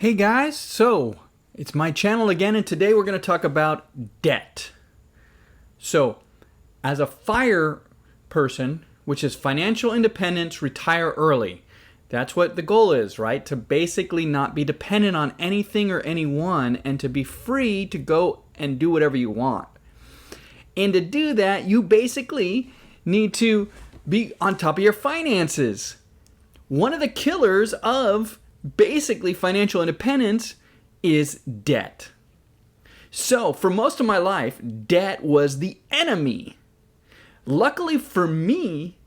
Hey guys, so it's my channel again, and today we're going to talk about debt. So, as a FIRE person, which is financial independence, retire early. That's what the goal is, right? To basically not be dependent on anything or anyone and to be free to go and do whatever you want. And to do that, you basically need to be on top of your finances. One of the killers of basically financial independence is debt. So for most of my life, debt was the enemy. Luckily for me,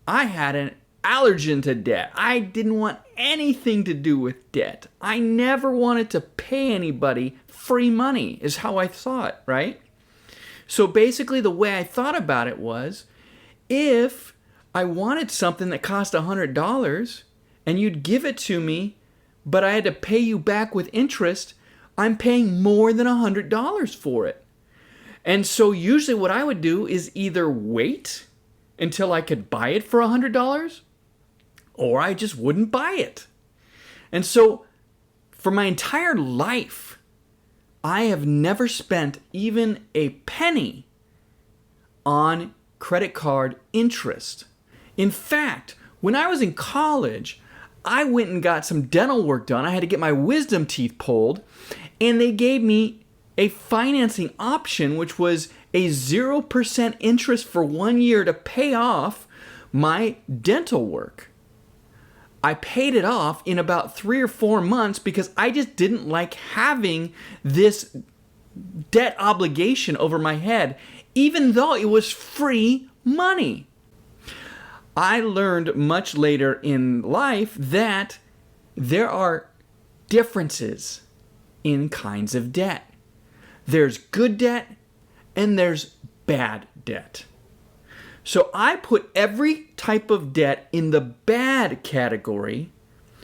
I had an allergen to debt. I didn't want anything to do with debt. I never wanted to pay anybody free money, is how I thought, right? So basically the way I thought about it was, if I wanted something that cost $100 and you'd give it to me, but I had to pay you back with interest, I'm paying more than $100 for it. And so usually what I would do is either wait until I could buy it for $100, or I just wouldn't buy it. And so for my entire life, I have never spent even a penny on credit card interest. In fact, when I was in college, I went and got some dental work done. I had to get my wisdom teeth pulled, and they gave me a financing option, which was a 0% interest for 1 year to pay off my dental work. I paid it off in about 3 or 4 months because I just didn't like having this debt obligation over my head, even though it was free money. I learned much later in life that there are differences in kinds of debt. There's good debt and there's bad debt. So I put every type of debt in the bad category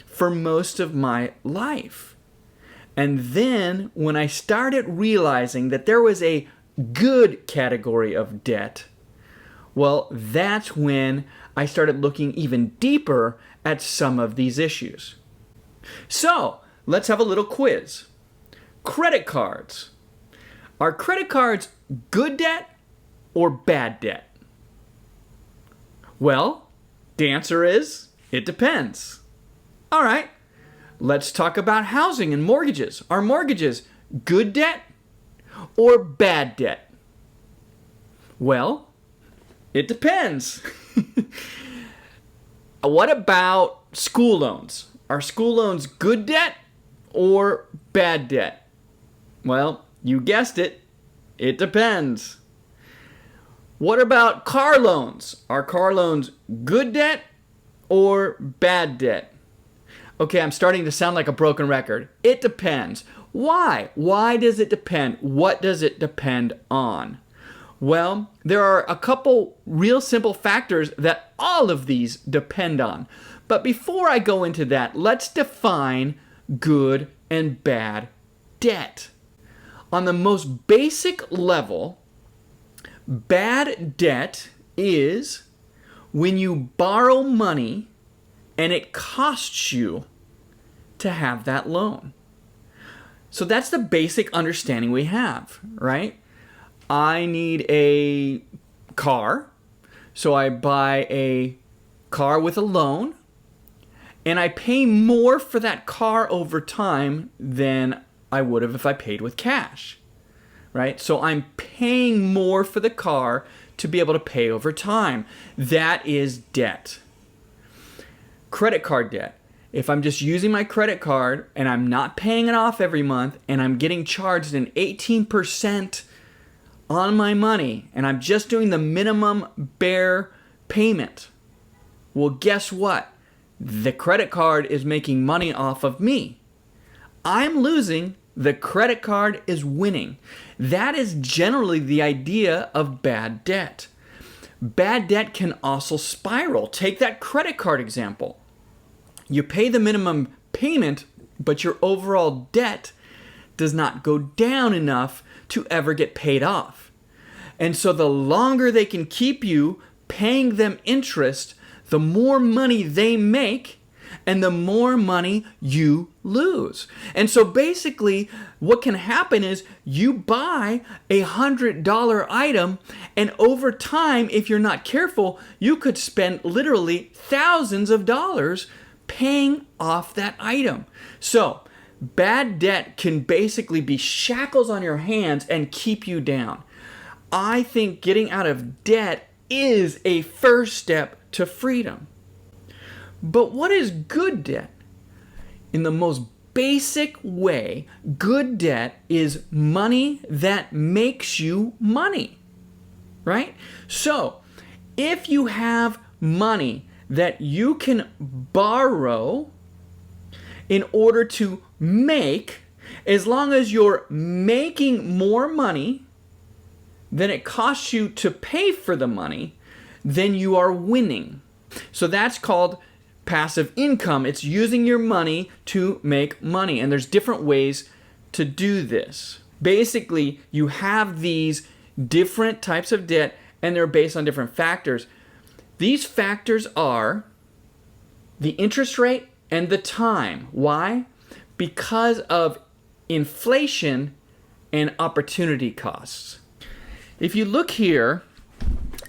for most of my life. And then when I started realizing that there was a good category of debt, well, that's when I started looking even deeper at some of these issues. So, let's have a little quiz. Credit cards. Are credit cards good debt or bad debt? Well, the answer is, it depends. All right, let's talk about housing and mortgages. Are mortgages good debt or bad debt? Well, it depends. What about school loans? Are school loans good debt or bad debt? Well, you guessed it. It depends. What about car loans? Are car loans good debt or bad debt? Okay, I'm starting to sound like a broken record. It depends. Why? Why does it depend? What does it depend on? Well, there are a couple real simple factors that all of these depend on. But before I go into that, let's define good and bad debt. On the most basic level, bad debt is when you borrow money and it costs you to have that loan. So that's the basic understanding we have, right? I need a car, so I buy a car with a loan, and I pay more for that car over time than I would have if I paid with cash, right? So I'm paying more for the car to be able to pay over time. That is debt. Credit card debt. If I'm just using my credit card and I'm not paying it off every month and I'm getting charged an 18% on my money, and I'm just doing the minimum bare payment, well, guess what? The credit card is making money off of me. I'm losing, the credit card is winning. That is generally the idea of bad debt. Bad debt can also spiral. Take that credit card example. You pay the minimum payment, but your overall debt does not go down enough to ever get paid off. And so the longer they can keep you paying them interest, the more money they make, and the more money you lose. And so basically what can happen is you buy $100 item, and over time, if you're not careful, you could spend literally thousands of dollars paying off that item. So bad debt can basically be shackles on your hands and keep you down. I think getting out of debt is a first step to freedom. But what is good debt? In the most basic way, good debt is money that makes you money, right? So if you have money that you can borrow in order to make, as long as you're making more money than it costs you to pay for the money, then you are winning. So that's called passive income. It's using your money to make money. And there's different ways to do this. Basically, you have these different types of debt, and they're based on different factors. These factors are the interest rate and the time. Why? Because of inflation and opportunity costs. If you look here,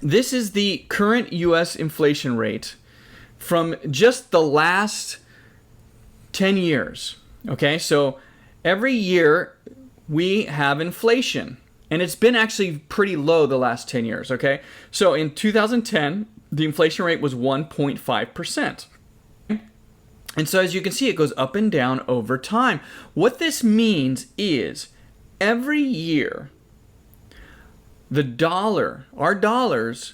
this is the current US inflation rate from just the last 10 years. Okay, so every year we have inflation, and it's been actually pretty low the last 10 years. Okay, so in 2010, the inflation rate was 1.5%. And so as you can see, it goes up and down over time. What this means is every year, our dollars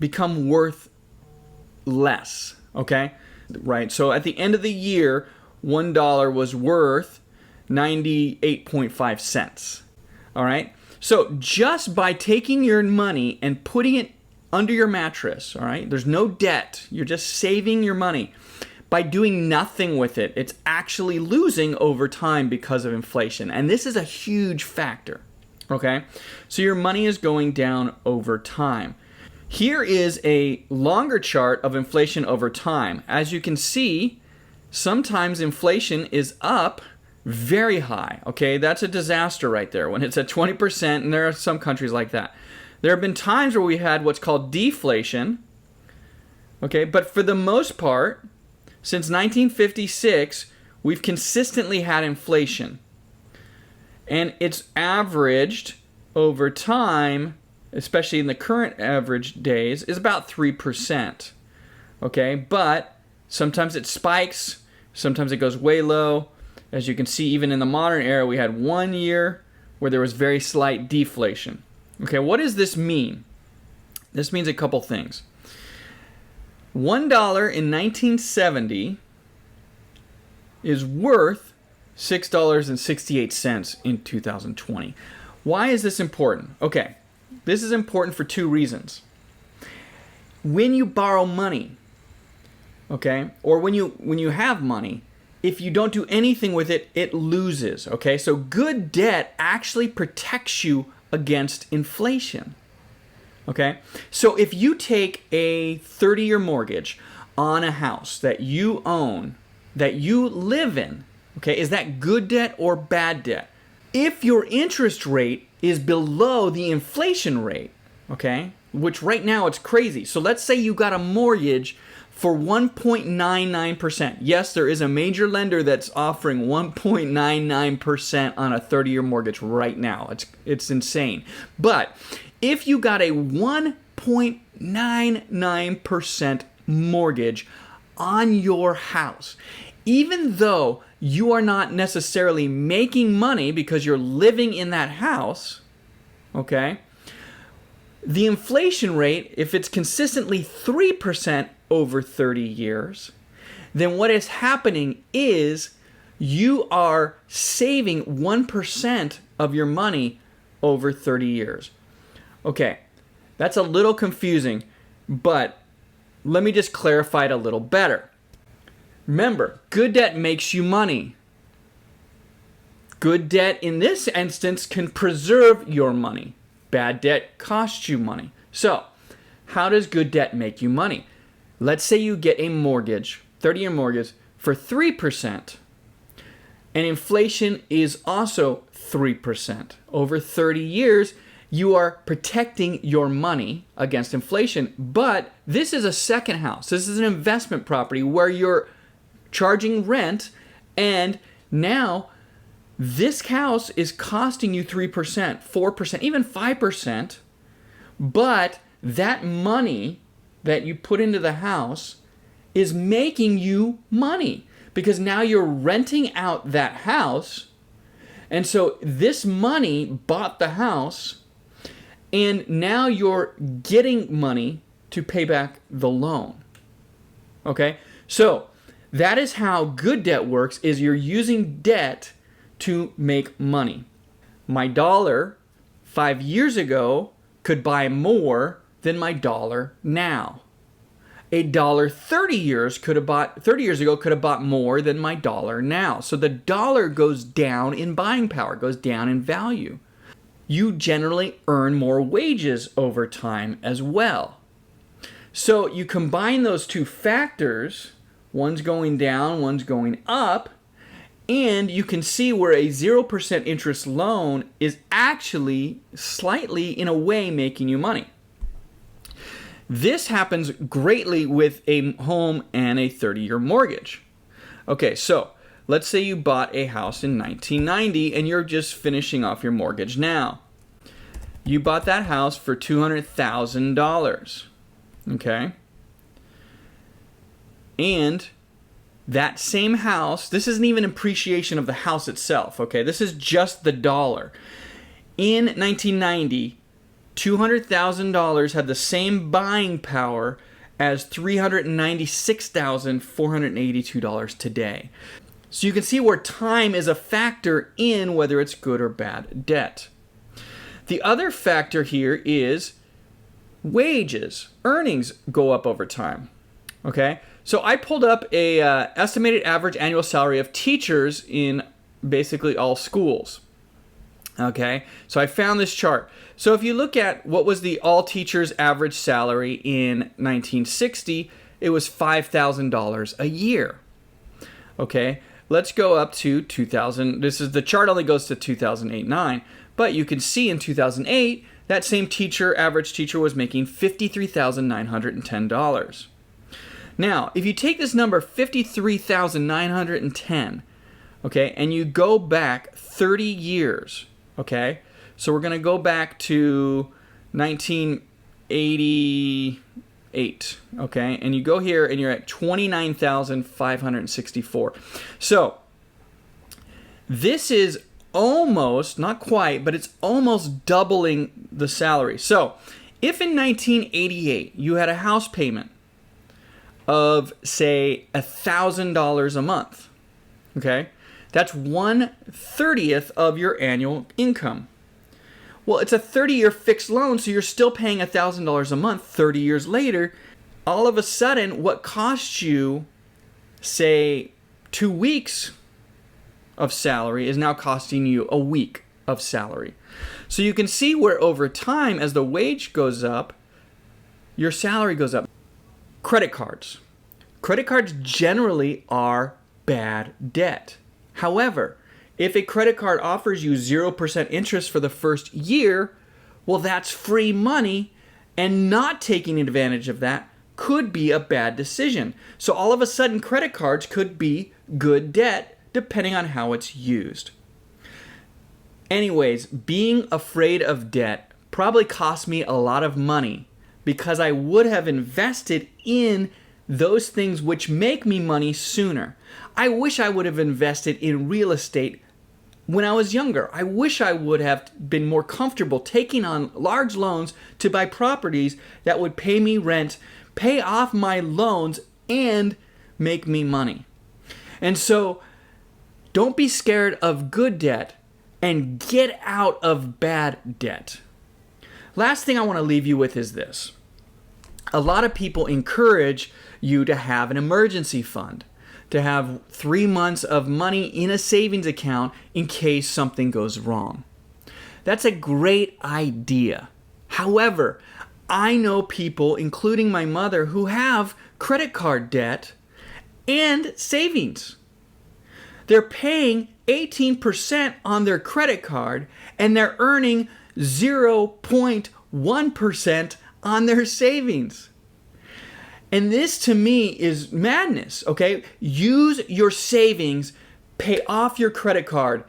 become worth less, okay? Right, so at the end of the year, $1 was worth 98.5 cents, all right? So just by taking your money and putting it under your mattress, all right? There's no debt, you're just saving your money. By doing nothing with it, it's actually losing over time because of inflation. And this is a huge factor, okay? So your money is going down over time. Here is a longer chart of inflation over time. As you can see, sometimes inflation is up very high, okay? That's a disaster right there when it's at 20%, and there are some countries like that. There have been times where we had what's called deflation, okay? But for the most part, since 1956, we've consistently had inflation. And it's averaged over time, especially in the current average days, is about 3%. Okay, but sometimes it spikes, sometimes it goes way low. As you can see, even in the modern era, we had 1 year where there was very slight deflation. Okay, what does this mean? This means a couple things. $1 in 1970 is worth $6.68 in 2020. Why is this important? Okay, this is important for two reasons. When you borrow money, okay, or when you have money, if you don't do anything with it, it loses, okay? So good debt actually protects you against inflation. Okay, so if you take a 30-year mortgage on a house that you own, that you live in, okay, is that good debt or bad debt? If your interest rate is below the inflation rate, okay, which right now it's crazy. So let's say you got a mortgage for 1.99%. Yes, there is a major lender that's offering 1.99% on a 30-year mortgage right now. It's insane. But if you got a 1.99% mortgage on your house, even though you are not necessarily making money because you're living in that house, okay, the inflation rate, if it's consistently 3% over 30 years, then what is happening is you are saving 1% of your money over 30 years. Okay, that's a little confusing, but let me just clarify it a little better. Remember, good debt makes you money. Good debt in this instance can preserve your money. Bad debt costs you money. So, how does good debt make you money? Let's say you get a mortgage 30-year mortgage for 3%. And inflation is also 3%. Over 30 years, you are protecting your money against inflation. But this is a second house. This is an investment property where you're charging rent, and now this house is costing you 3%, 4%, even 5%. But that money that you put into the house is making you money, because now you're renting out that house. And so this money bought the house, and now you're getting money to pay back the loan. Okay? So that is how good debt works, is you're using debt to make money. My dollar 5 years ago could buy more than my dollar now. A dollar 30 years ago could have bought more than my dollar now. So the dollar goes down in buying power, goes down in value. You generally earn more wages over time as well. So you combine those two factors, one's going down, one's going up, and you can see where a 0% interest loan is actually slightly, in a way, making you money. This happens greatly with a home and a 30-year mortgage. Okay, so let's say you bought a house in 1990 and you're just finishing off your mortgage now. You bought that house for $200,000. Okay? And that same house, this isn't even appreciation of the house itself, okay? This is just the dollar. In 1990, $200,000 had the same buying power as $396,482 today. So you can see where time is a factor in whether it's good or bad debt. The other factor here is wages. Earnings go up over time. Okay? So I pulled up a estimated average annual salary of teachers in basically all schools. Okay? So I found this chart. So if you look at what was the all teachers average salary in 1960, it was $5,000 a year. Okay? Let's go up to 2000. This is the chart only goes to 2008-9, but you can see in 2008 that same average teacher was making $53,910. Now, if you take this number, 53,910, okay, and you go back 30 years, okay, so we're going to go back to 1988, okay, and you go here and you're at 29,564. So, this is almost, not quite, but it's almost doubling the salary. So, if in 1988 you had a house payment of, say, $1,000 a month, okay? That's 1/30th of your annual income. Well, it's a 30-year fixed loan, so you're still paying $1,000 a month 30 years later. All of a sudden, what costs you, say, 2 weeks of salary is now costing you a week of salary. So you can see where over time, as the wage goes up, your salary goes up. Credit cards. Credit cards generally are bad debt. However, if a credit card offers you 0% interest for the first year, well, that's free money, and not taking advantage of that could be a bad decision. So all of a sudden, credit cards could be good debt depending on how it's used. Anyways, being afraid of debt probably cost me a lot of money, because I would have invested in those things which make me money sooner. I wish I would have invested in real estate when I was younger. I wish I would have been more comfortable taking on large loans to buy properties that would pay me rent, pay off my loans, and make me money. And so, don't be scared of good debt, and get out of bad debt. Last thing I want to leave you with is this. A lot of people encourage you to have an emergency fund, to have 3 months of money in a savings account in case something goes wrong. That's a great idea. However, I know people, including my mother, who have credit card debt, and savings. They're paying 18% on their credit card and they're earning 0.1% on their savings. And this to me is madness, okay? Use your savings, pay off your credit card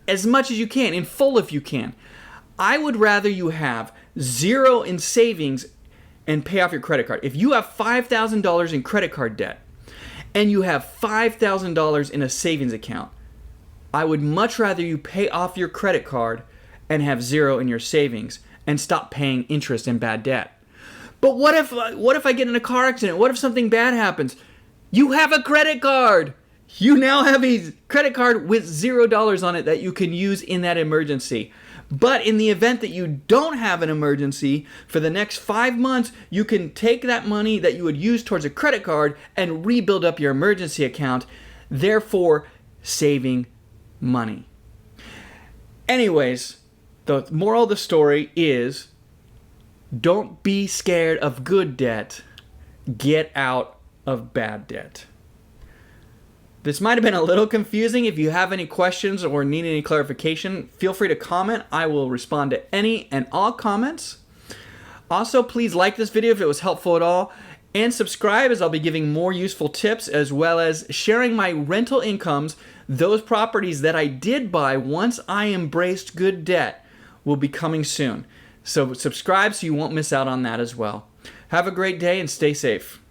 as much as you can, in full if you can. I would rather you have 0 in savings and pay off your credit card. If you have $5,000 in credit card debt and you have $5,000 in a savings account, I would much rather you pay off your credit card and have 0 in your savings and stop paying interest and bad debt. But what if I get in a car accident? What if something bad happens? You have a credit card. You now have a credit card with $0 on it that you can use in that emergency. But in the event that you don't have an emergency, for the next 5 months, you can take that money that you would use towards a credit card and rebuild up your emergency account, therefore saving money. Anyways, the moral of the story is, don't be scared of good debt. Get out of bad debt. This might have been a little confusing. If you have any questions or need any clarification, feel free to comment. I will respond to any and all comments. Also, please like this video if it was helpful at all, and subscribe, as I'll be giving more useful tips as well as sharing my rental incomes. Those properties that I did buy once I embraced good debt will be coming soon. So subscribe so you won't miss out on that as well. Have a great day and stay safe.